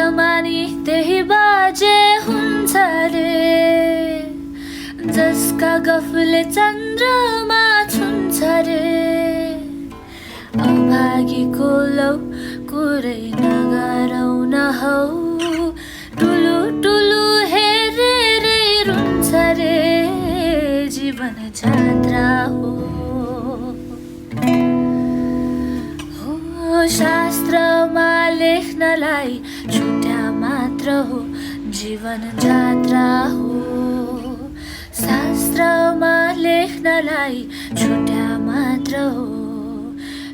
मानी त्यही बाजे हुन्छ रे, जसका गफले चन्द्रमा छुन्छ रे। अभागीको लौ कुरै नगरौ न हौ, टुलु टुलु हेरेरै रुन्छ रे, जीवन जात्रा हो। शास्त्रमा लेख्नलाई छुट्या मात्र हो, जीवन जात्रा हो। शास्त्रमा लेख्नलाई छुट्या मात्र हो,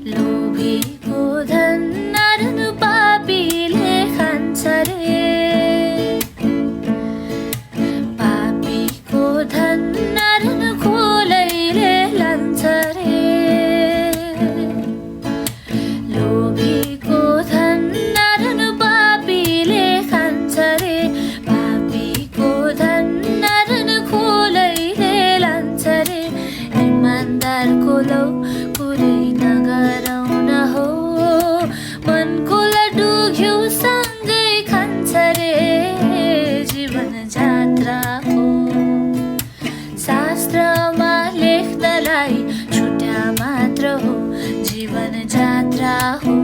लोभीको धन नारायण पापीले खान्छ रे, पापीको धन नारायण खोलैले लान्छ रे। लोभीको धन नारायण पापीले खान्छ रे, पापीको धन नारायण खोलैले लान्छ रे। इमानदारको लौ कुरै नगरौ न हो, मनको लड्डु घिउसँगै खान्छ रे, जीवन जात्रा हो। शास्त्रमा लेख्नलाई छुट्या मात्र हो, जीवन जात्रा हो।